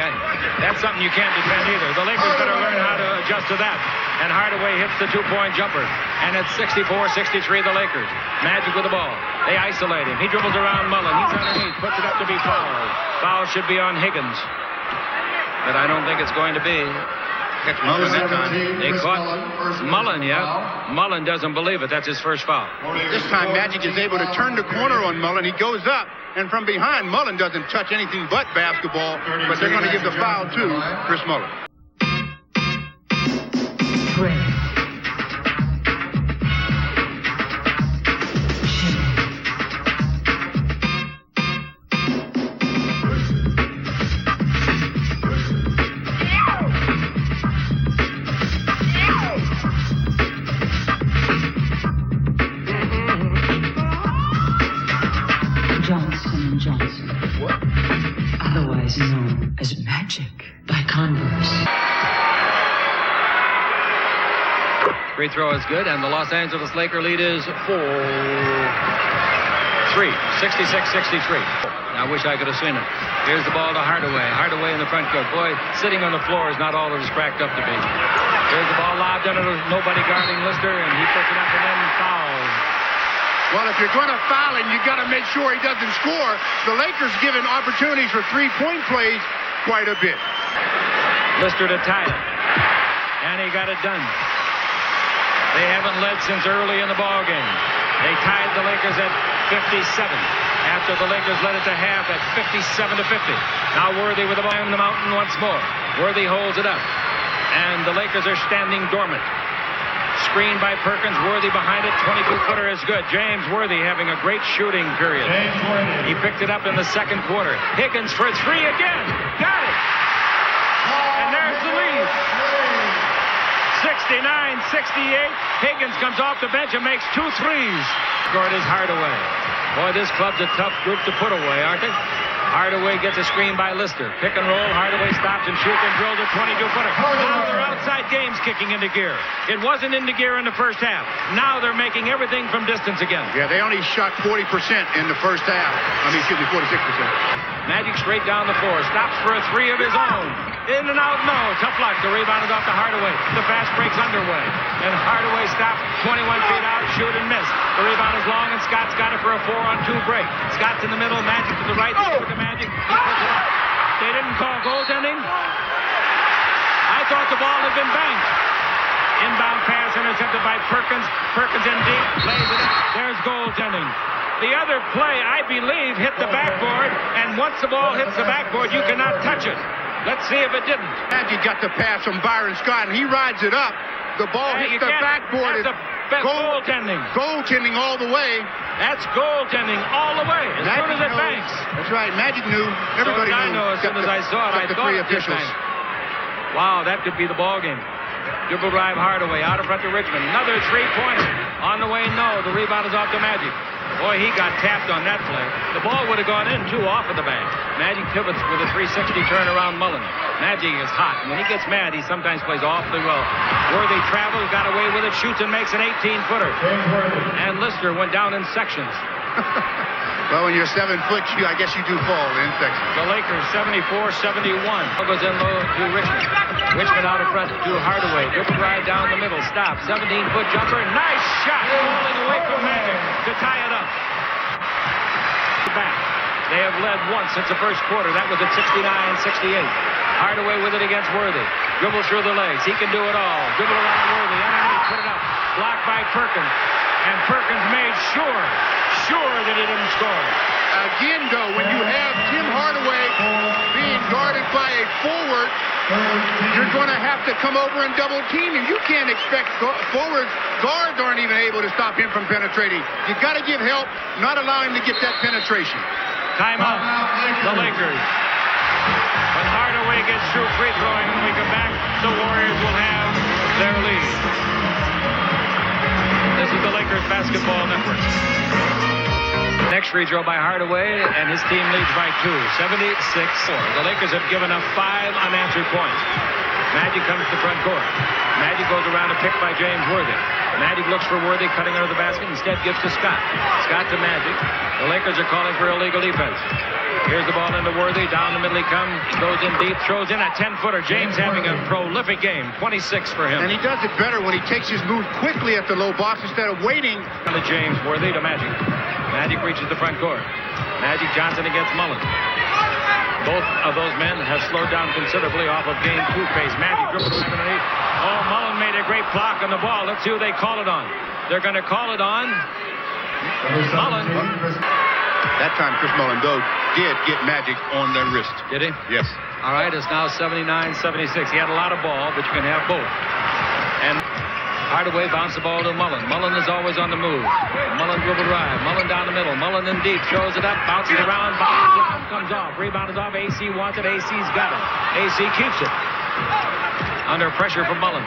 That's something you can't defend either. The Lakers better learn how to adjust to that. And Hardaway hits the 2-point jumper. And it's 64-63 the Lakers. Magic with the ball. They isolate him. He dribbles around Mullen. He's underneath. Puts it up to be fouled. Foul should be on Higgins. But I don't think it's going to be. Catch Mullen that time. They caught Mullen, yeah. Mullen doesn't believe it. That's his first foul. This time Magic is able to turn the corner on Mullen. He goes up. And from behind, Mullen doesn't touch anything but basketball. But they're going to give the foul to Chris Mullen. Johnson. What? Otherwise known as Magic by Converse. Free throw is good, and the Los Angeles Laker lead is 4-3, 66-63. I wish I could have seen it. Here's the ball to Hardaway. Hardaway in the front court. Boy, sitting on the floor is not all it was cracked up to be. Here's the ball lobbed under nobody guarding Lister, and he puts it up and then fouls. Well, if you're going to foul him, you got to make sure he doesn't score. The Lakers given opportunities for three-point plays quite a bit. Lister to tie it, and he got it done. They haven't led since early in the ball game. They tied the Lakers at 57 after the Lakers led it to half at 57-50. Now Worthy with the ball in the mountain once more. Worthy holds it up, and the Lakers are standing dormant. Screen by Perkins. Worthy behind it. 22-footer is good. James Worthy having a great shooting period. He picked it up in the second quarter. Higgins for three again. Got it. And there's the lead. 69-68. Higgins comes off the bench and makes 2 threes. Guard is Hardaway. Boy, this club's a tough group to put away, aren't they? Hardaway gets a screen by Lister. Pick and roll. Hardaway stops and shoots and drills a 22-footer. Now their outside game's kicking into gear. It wasn't into gear in the first half. Now they're making everything from distance again. Yeah, they only shot 40% in the first half. I mean, excuse me, 46%. Magic straight down the floor. Stops for a three of his own. In and out, no. Tough luck. The rebound is off to Hardaway. The fast break's underway. And Hardaway stopped 21 feet out, shoot and miss. The rebound is long, and Scott's got it for a 4-on-2 break. Scott's in the middle. Magic to the right. They give it to Magic. He puts it up. They didn't call goaltending. I thought the ball had been banked. Inbound pass intercepted by Perkins. Perkins in deep. Lays it up. There's goaltending. The other play, I believe, hit the backboard, and once the ball hits the backboard, you cannot touch it. Let's see if it didn't. Magic got the pass from Byron Scott, and he rides it up. The ball hits the backboard. That's goaltending. Goaltending all the way. That's goaltending all the way, as soon as it banks. That's right. Magic knew. Everybody knew. I know. As soon as I saw it, I thought it just banked. Wow, that could be the ball game. Dribble drive Hardaway out in front to Richmond. Another three-pointer. On the way, no. The rebound is off to Magic. Boy, he got tapped on that play. The ball would have gone in, too, off of the bank. Magic pivots with a 360 turn around Mullen. Magic is hot. When he gets mad, he sometimes plays awfully well. Worthy travels, got away with it, shoots and makes an 18-footer. And Lister went down in sections. Well, when you're 7 foot, I guess you do fall in sections. The Lakers 74-71. Goes in low to Richmond. Richmond out in front to Hardaway. Dribble drive down the middle. Stop. 17-foot jumper. Nice shot. Falling away from Magic to tie it up. Back. They have led once since the first quarter. That was at 69-68. Hardaway with it against Worthy. Dribbles through the legs. He can do it all. Dribble around Worthy. Underneath. Put it up. Blocked by Perkins. And Perkins made sure that he didn't score. Again, though, when you have Tim Hardaway being guarded by a forward, you're going to have to come over and double team him. You can't expect forwards. Guards aren't even able to stop him from penetrating. You got to give help, not allow him to get that penetration. Timeout. The Lakers. When Hardaway gets through free throwing, when we come back, the Warriors will have their lead. This is the Lakers Basketball Network. Next free throw by Hardaway, and his team leads by 2, 76-4. The Lakers have given up 5 unanswered points. Magic comes to front court. Magic goes around a pick by James Worthy. Magic looks for Worthy, cutting under the basket, instead gives to Scott. Scott to Magic. The Lakers are calling for illegal defense. Here's the ball into Worthy. Down the middle he comes. Goes in deep. Throws in a 10-footer. James having a prolific game. 26 for him. And he does it better when he takes his move quickly at the low box instead of waiting. To James Worthy to Magic. Magic reaches the front court. Magic Johnson against Mullen. Both of those men have slowed down considerably off of game 2 pace. Magic dribbles underneath. Oh, Mullen made a great block on the ball. Let's see who they call it on. They're going to call it on Mullen. That time, Chris Mullen, though, did get Magic on the wrist. Did he? Yes. All right, it's now 79-76. He had a lot of ball, but you can have both. And Hardaway bounced the ball to Mullen. Mullen is always on the move. Mullen dribble drive. Mullen down the middle. Mullen in deep. Throws it up. Bounces around. Bounces it. Comes off. Rebound is off. AC wants it. AC's got it. AC keeps it. Under pressure from Mullen.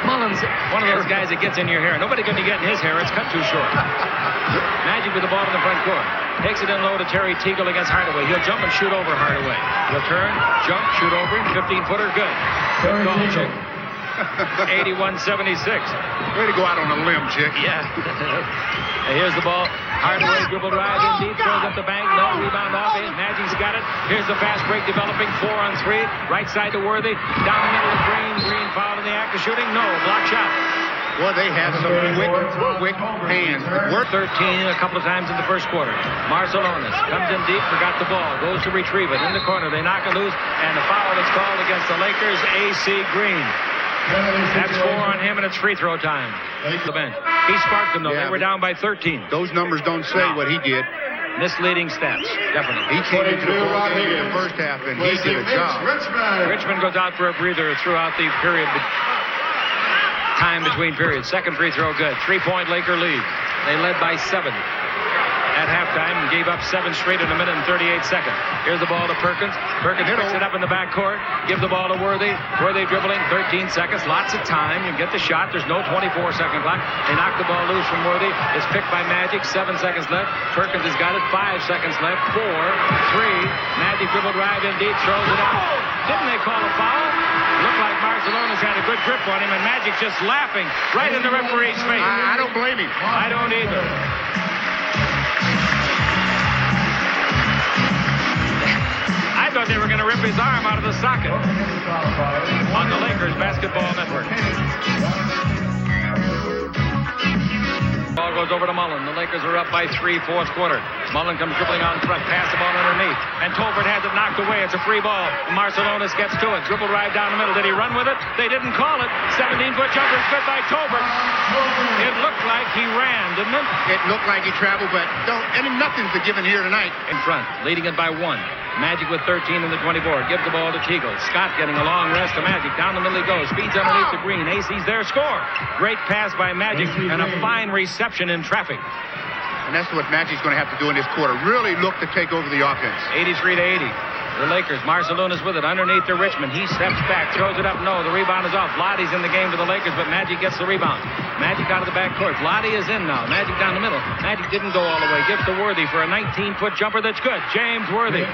Mullen's one of those guys that gets in your hair. Nobody going to get in his hair. It's cut too short. Magic with the ball in the front court. Takes it in low to Terry Teagle against Hardaway. He'll jump and shoot over Hardaway. Return, jump, shoot over. 15-footer, good. Good call, Chick. 81-76. Way to go out on a limb, chick. Yeah. And here's the ball. Hardaway dribble drive in deep, throws up the bank. No rebound off it. Magic's got it. Here's the fast break developing. 4-on-3. Right side to Worthy. Down the middle of Green. Green fouled in the act of shooting. No. Block shot. Boy, they have some quick hands. Work 13 a couple of times in the first quarter. Marcelonis comes in deep, forgot the ball, goes to retrieve it in the corner. They knock it loose, and a foul is called against the Lakers. A.C. Green. That's 4 on him, and it's free throw time. The bench. He sparked them, though. Yeah, they were down by 13. Those numbers don't say what he did. Misleading stats, definitely. He came into the ball game in the first half, and he did a job. Richmond goes out for a breather throughout the period. Time between periods. Second free throw good. 3-point Laker lead. They led by 7 at halftime and gave up 7 straight in a minute and 38 seconds. Here's the ball to Perkins. Perkins picks it up in the backcourt. Give the ball to Worthy. Worthy dribbling. 13 seconds. Lots of time. You get the shot. There's no 24-second clock. They knock the ball loose from Worthy. It's picked by Magic. 7 seconds left. Perkins has got it. 5 seconds left. 4, 3. Magic dribble drive in deep. Throws it out. Didn't they call a foul? Looked like Barcelona's had a good grip on him, and Magic just laughing right in the referee's face. I don't blame him. I don't either. I thought they were going to rip his arm out of the socket on the Lakers Basketball Network. Ball goes over to Mullen. The Lakers are up by 3, fourth quarter. Mullen comes dribbling on front, pass the ball underneath, and Tolbert has it knocked away. It's a free ball. Marcelonis gets to it. Dribble drive down the middle. Did he run with it? They didn't call it. 17-foot jumper is good by Tolbert. It looked like he ran, didn't it? It looked like he traveled, but nothing's a given here tonight. In front, leading it by 1. Magic with 13 in the 24. Gives the ball to Teagle. Scott getting a long rest to Magic. Down the middle he goes. Speeds underneath the Green. AC's there. Score. Great pass by Magic and a fine reception in traffic. And that's what Magic's going to have to do in this quarter. Really look to take over the offense. 83-80. The Lakers. Marcelonis with it underneath to Richmond. He steps back, throws it up. No, the rebound is off. Vladdy's in the game for the Lakers, but Magic gets the rebound. Magic out of the backcourt. Vladdy is in now. Magic down the middle. Magic didn't go all the way. Gives to Worthy for a 19-foot jumper that's good. James Worthy.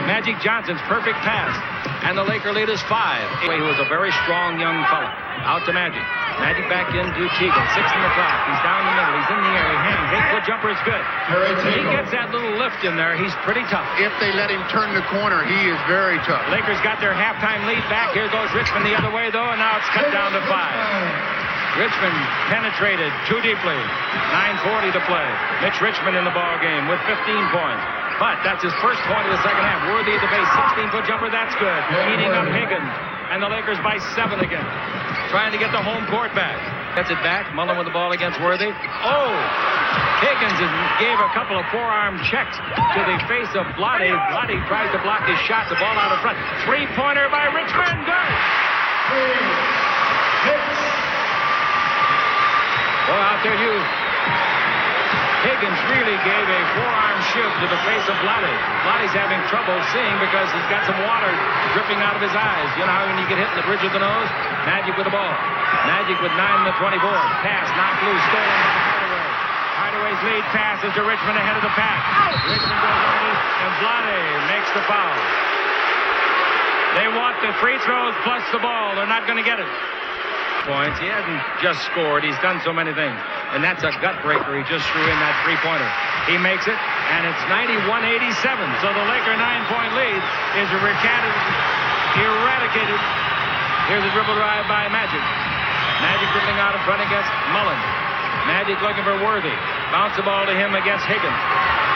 Magic Johnson's perfect pass. And the Laker lead is 5. He was a very strong young fella. Out to Magic. Magic back into Teagle. 6 in the clock. He's down the middle. He's in the air. He hangs. 8-foot jumper is good. He gets that little lift in there. He's pretty tough. If they let him turn the corner, he is very tough. Lakers got their halftime lead back. Here goes Richmond the other way, though, and now it's cut down to 5. Richmond penetrated too deeply. 9:40 to play. Mitch Richmond in the ball game with 15 points. But that's his first point of the second half. Worthy at the base. 16-foot jumper. That's good. Eating up Higgins. And the Lakers by 7 again. Trying to get the home court back. Gets it back. Mullen with the ball against Worthy. Oh! Higgins gave a couple of forearm checks to the face of Vlad. Vlad tries to block his shot. The ball out in front. 3-pointer by Richmond. Good! Well, out there, Higgins really gave a forearm shift to the face of Vlad. Vladdy's having trouble seeing because he's got some water dripping out of his eyes. You know how when you get hit in the bridge of the nose? Magic with the ball. Magic with 9 in the 24. Pass knocked loose. Stolen by Hardaway. Hardaway's lead passes to Richmond ahead of the pack. Richmond goes underneath, and Vlad makes the foul. They want the free throws plus the ball. They're not going to get it. Points. He hasn't just scored. He's done so many things. And that's a gut breaker. He just threw in that 3-pointer. He makes it, and it's 91-87. So the Laker 9-point lead is eradicated. Here's a dribble drive by Magic. Magic dribbling out in front against Mullen. Magic looking for Worthy. Bounce the ball to him against Higgins.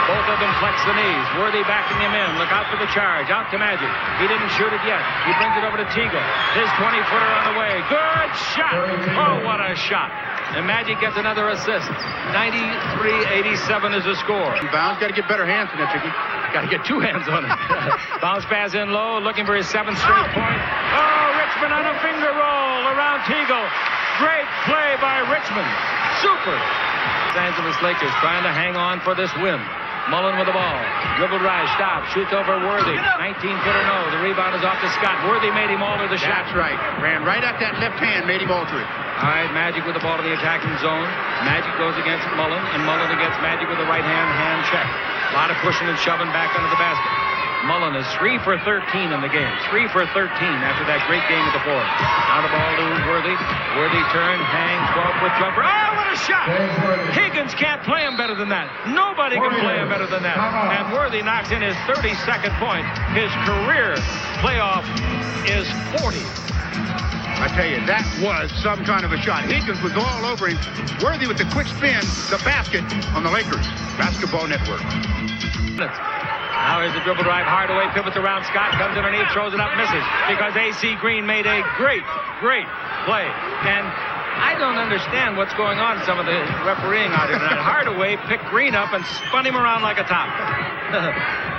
Both of them flex the knees. Worthy backing him in. Look out for the charge. Out to Magic. He didn't shoot it yet. He brings it over to Teagle. His 20-footer on the way. Good shot. Oh, what a shot. And Magic gets another assist. 93-87 is the score. Bounds got to get better hands than that, Chicky. Got to get 2 hands on it. Bounce pass in low, looking for his 7th straight point. Oh, Richmond on a finger roll around Teagle. Great play by Richmond. Super. Los Angeles Lakers trying to hang on for this win. Mullen with the ball. Dribble drive, stop, shoots over Worthy. 19-footer no. The rebound is off to Scott. Worthy made him alter the shot. That's right. Ran right at that left hand, made him alter it. All right, Magic with the ball in the attacking zone. Magic goes against Mullen, and Mullen against Magic with the right hand check. A lot of pushing and shoving back under the basket. Mullen is 3 for 13 in the game. 3 for 13 after that great game at the fourth. Now the ball to Worthy. Worthy turn, hang, 12-foot jumper. Oh, what a shot! Higgins can't play him better than that. Nobody can play him better than that. And Worthy knocks in his 32nd point. His career playoff is 40. I tell you, that was some kind of a shot. Higgins was all over him. Worthy with the quick spin, the basket on the Lakers Basketball Network. Now here's the dribble drive. Hardaway pivots around Scott, comes underneath, throws it up, misses. Because A.C. Green made a great play. And I don't understand what's going on, some of the refereeing out here tonight. Hardaway picked Green up and spun him around like a top.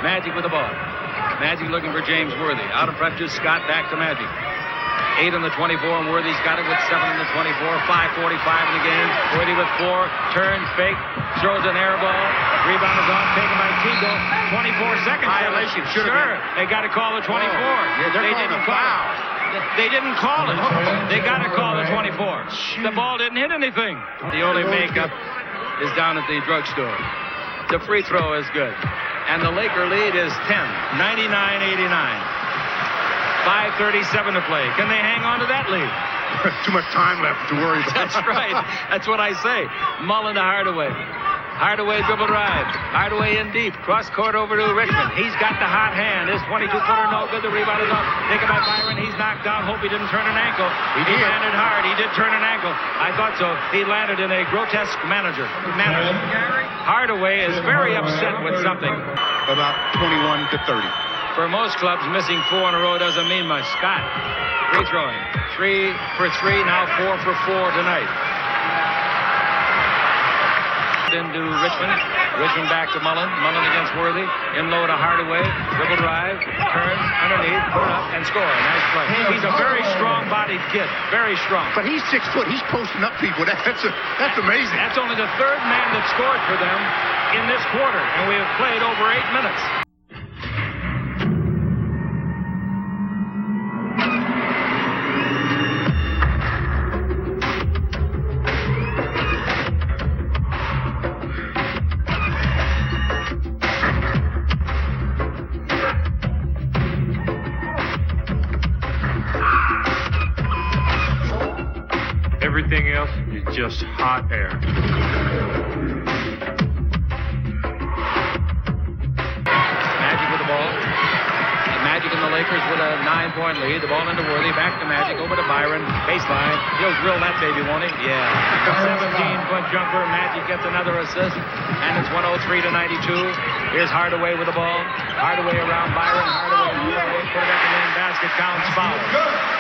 Magic with the ball. Magic looking for James Worthy. Out in front to Scott, back to Magic. 8 on the 24, and Worthy's got it with 7 on the 24. 5:45 in the game. Worthy with 4, turns, fake, throws an air ball. Rebound is off, taken by Teagle. 24 seconds. Violation. Sure, they got to call the 24. Yeah, they didn't call it. They didn't call it. They got to call the 24. The ball didn't hit anything. The only makeup is down at the drugstore. The free throw is good. And the Laker lead is 10, 99-89. 5:37 to play. Can they hang on to that lead? Too much time left to worry about. That's right. That's what I say. Mullen to Hardaway. Hardaway dribble drive. Hardaway in deep. Cross court over to Richmond. He's got the hot hand. His 22-footer no good. The rebound is up. Taken by Byron. He's knocked down. Hope he didn't turn an ankle. He landed hard. He did turn an ankle. I thought so. He landed in a grotesque manner. Hardaway is very upset with something. About 21 to 30. For most clubs, missing 4 in a row doesn't mean much. Scott, free throwing. 3 for 3, now 4 for 4 tonight. Into Richmond. Richmond back to Mullen. Mullen against Worthy. In low to Hardaway. Dribble drive. Turn underneath. Put up and score. Nice play. He's a very strong-bodied kid. Very strong. But he's 6 foot. He's posting up people. That's amazing. That's only the 3rd man that scored for them in this quarter. And we have played over 8 minutes. Everything else is just hot air. Magic with the ball. Magic and the Lakers with a 9-point lead. The ball into Worthy. Back to Magic. Over to Byron. Baseline. He'll drill that baby, won't he? Yeah. 17-foot jumper. Magic gets another assist. And it's 103 to 92. Here's Hardaway with the ball. Hardaway around Byron. Hardaway. Put it at the main basket. Counts foul.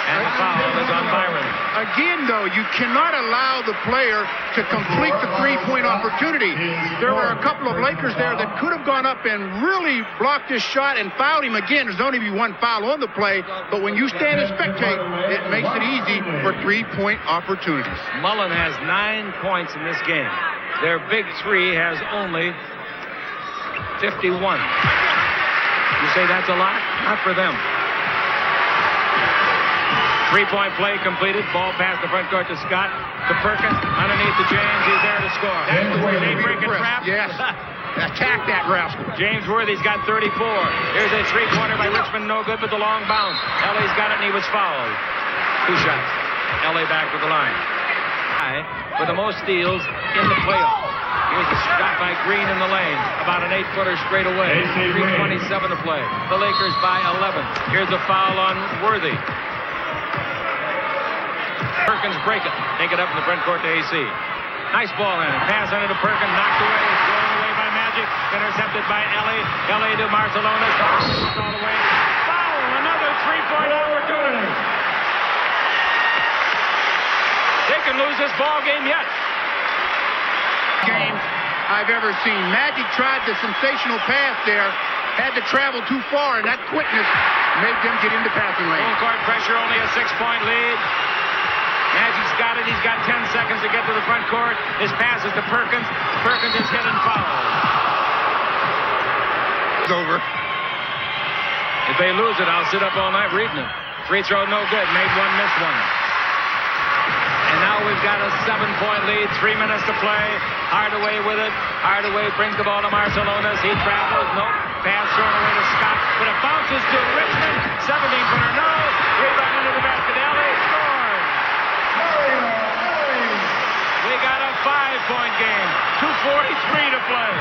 And the foul is on Byron. Again, though, you cannot allow the player to complete the 3-point opportunity. There were a couple of Lakers there that could have gone up and really blocked this shot and fouled him again. There's only be 1 foul on the play, but when you stand and spectate, it makes it easy for 3-point opportunities. Mullen has 9 points in this game. Their big 3 has only 51. You say that's a lot? Not for them. 3-point play completed. Ball past the front court to Scott. To Perkins. Underneath to James. He's there to score. That's the way they break a trap. Yes. Attack that rascal. James Worthy's got 34. Here's a 3-pointer by Richmond. No good, but the long bounce. L.A.'s got it, and he was fouled. 2 shots. L.A. back to the line. For the most steals in the playoffs. Here's a shot by Green in the lane. About an 8-footer straight away. 3:27 to play. The Lakers by 11. Here's a foul on Worthy. Perkins break it. Take it up in the front court to AC. Nice ball in. Pass under to Perkins. Knocked away. Thrown away by Magic. Intercepted by L.A. L.A. to Marcelonis. All the way. Foul. Another 3-point opportunity. They can lose this ball game yet. Game I've ever seen. Magic tried the sensational pass there. Had to travel too far, and that quickness made them get into passing lane. Full court pressure. Only a 6-point lead. Magic's got it. He's got 10 seconds to get to the front court. His pass is to Perkins. Perkins is hit and fouled. It's over. If they lose it, I'll sit up all night reading it. Free throw no good. Made 1, missed 1. And now we've got a 7-point lead. 3 minutes to play. Hardaway with it. Hardaway brings the ball to Marcelonis. He travels. Nope. Pass thrown away to Scott. But it bounces to Richmond. 17-footer no. Rebound into the basket. L.A. scores. 5-point game. 2:43 to play.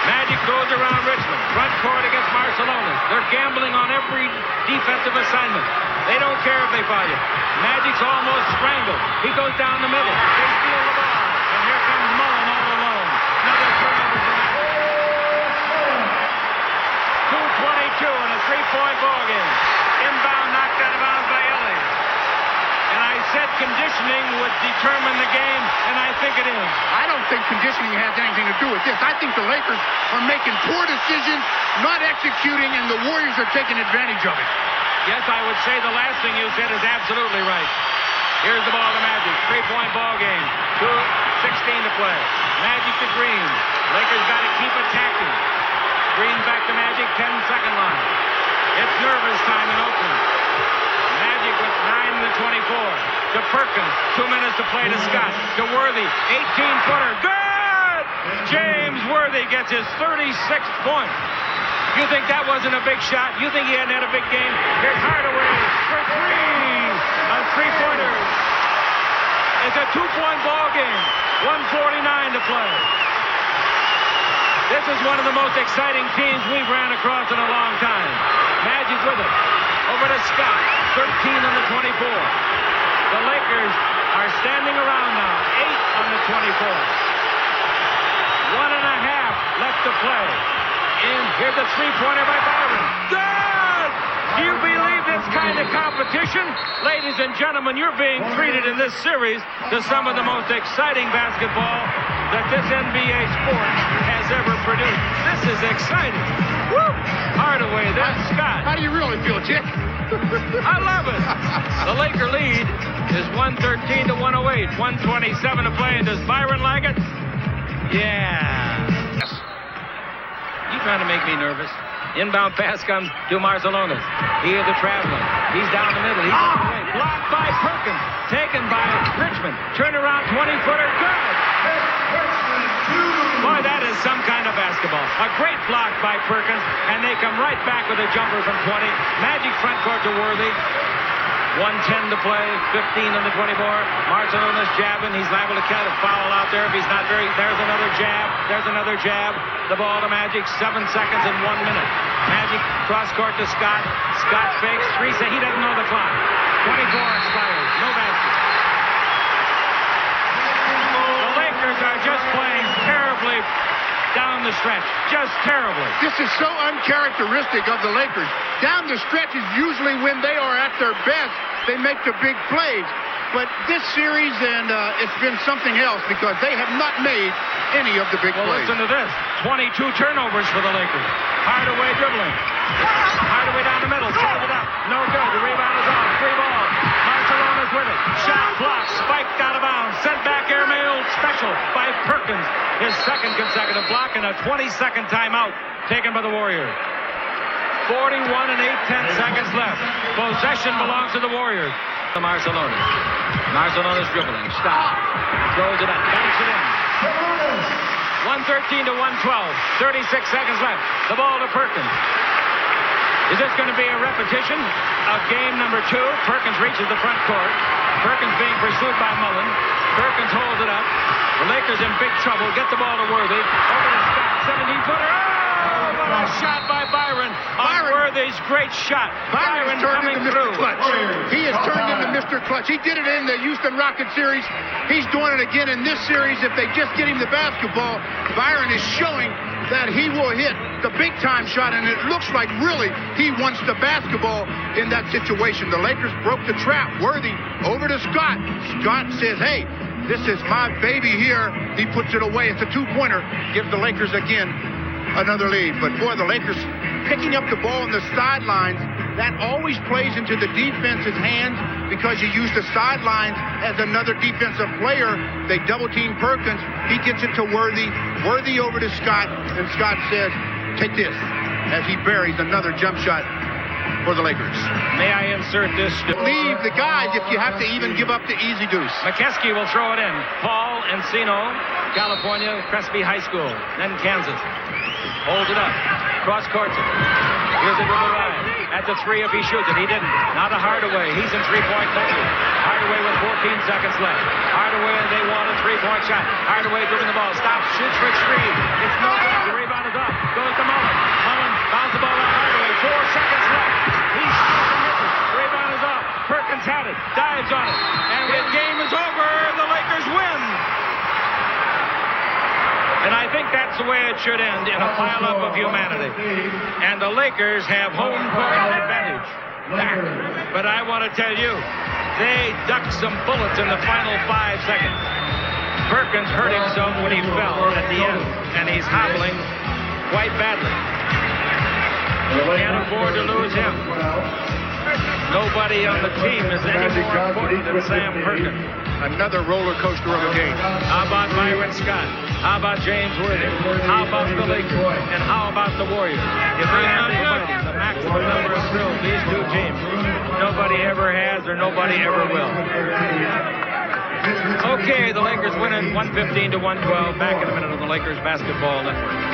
Magic throws around Richmond. Front court against Barcelona. They're gambling on every defensive assignment. They don't care if they foul you. Magic's almost strangled. He goes down the middle. They steal the ball. And here comes Mullen all alone. Another turnover for Magic. 2:22 in a 3-point ball game. Inbound knocked out of bounds by Ellie. And I said conditioning would determine the game, and I think it is. I don't think conditioning has anything to do with this. I think the Lakers are making poor decisions, not executing, and the Warriors are taking advantage of it. Yes, I would say the last thing you said is absolutely right. Here's the ball to Magic. 3-point ball game. 2:16 to play. Magic to Green. Lakers got to keep attacking. Green back to Magic, 10-second line. It's nervous time in Oakland. Magic with 9-24 to Perkins. 2 minutes to play to Scott. To Worthy. 18-footer. Good! James Worthy gets his 36th point. You think that wasn't a big shot? You think he hadn't had a big game? Here's Hardaway for 3 on 3-pointers. It's a 2-point ball game. 1:49 to play. This is one of the most exciting teams we've ran across in a long time. Magic with it. Over to Scott. 13 on the 24. The Lakers are standing around now. 8 on the 24. 1.5 left to play. And here's a 3-pointer by Byron. Good! Do you believe this kind of competition? Ladies and gentlemen, you're being treated in this series to some of the most exciting basketball that this NBA sport has ever produced. This is exciting. Woo! Hardaway, then Scott. How do you really feel, Chick? I love it. The Laker lead is 113 to 108. 1:27 to play. And does Byron like it? Yeah. You trying to make me nervous? Inbound pass comes to Barcelona. He is the traveler. He's down the middle. He's on the way. Blocked by Perkins. Taken by Richmond. Turn around 20-footer. Good. Boy, that is some kind of basketball. A great block by Perkins, and they come right back with a jumper from 20. Magic front court to Worthy. 1:10 to play. 15 on the 24. Barcelona's jabbing. He's liable to catch a foul out there if he's not very. There's another jab. There's another jab. The ball to Magic. 7 seconds and 1 minute. Magic cross court to Scott. Scott fakes. 3 seconds. He doesn't know the clock. 24 expires. No basket. The Lakers are just playing terribly down the stretch. Just terribly. This is so uncharacteristic of the Lakers. Down the stretch is usually when they are at their best. They make the big plays. But this series, and it's been something else because they have not made any of the big plays. Listen to this. 22 turnovers for the Lakers. Hardaway dribbling. Hardaway down the middle. Throws it up. No good. The rebound is off. 3 ball. Barcelona's with it. Shot blocked. Spiked out of bounds. Sent back airmail special by Perkins. His second consecutive block and a 20-second timeout taken by the Warriors. 41 and 8/10 seconds left. Possession belongs to the Warriors. To Barcelona. Barcelona's dribbling. Stop. Throws it up. Banks it in. 113 to 112. 36 seconds left. The ball to Perkins. Is this going to be a repetition of game number 2? Perkins reaches the front court. Perkins being pursued by Mullen. Perkins holds it up. The Lakers in big trouble. Get the ball to Worthy. Over to Scott. 17-footer. Oh, what a shot by Byron. Worthy's great shot. Byron turned into Mr. Clutch. He has turned into Mr. Clutch. He did it in the Houston Rockets series. He's doing it again in this series. If they just get him the basketball, Byron is showing that he will hit the big-time shot, and it looks like really he wants the basketball in that situation. The Lakers broke the trap. Worthy over to Scott. Scott says, hey, this is my baby here. He puts it away. It's a 2-pointer. Gives the Lakers again another lead. But boy, the Lakers picking up the ball on the sidelines, that always plays into the defense's hands because you use the sidelines as another defensive player. They double-team Perkins. He gets it to Worthy. Worthy over to Scott, and Scott says, take this, as he buries another jump shot for the Lakers. May I insert this? Leave the guys if you have to even give up the easy deuce. McKeskey will throw it in. Paul Encino, California, Crespi High School, then Kansas. Holds it up. Cross courts it. Here's a dribble ride. At the 3 if he shoots it. He didn't. Now to Hardaway. He's in 3-point position. Hardaway with 14 seconds left. Hardaway, they want a three-point shot. Hardaway dribbling the ball. Stops, shoots for three. It's no good. The rebound is up. Goes to Mullen. Mullen bounces the ball to Hardaway. 4 seconds left. He shoots and misses. Rebound is up. Perkins had it. Dives on it. And the game is over. The Lakers win. And I think that's the way it should end, in a pile-up of humanity. And the Lakers have home court advantage. But I want to tell you, they ducked some bullets in the final 5 seconds. Perkins hurt himself when he fell at the end, and he's hobbling quite badly. Can't afford to lose him. Nobody on the team is any more important than Sam Perkins. Another roller coaster of a game. How about Byron Scott? How about James Worthy? How about the Lakers? And how about the Warriors? If they have the maximum number of thrills, these two teams, nobody ever has or nobody ever will. Okay, the Lakers win it 115 to 112. Back in a minute on the Lakers Basketball Network.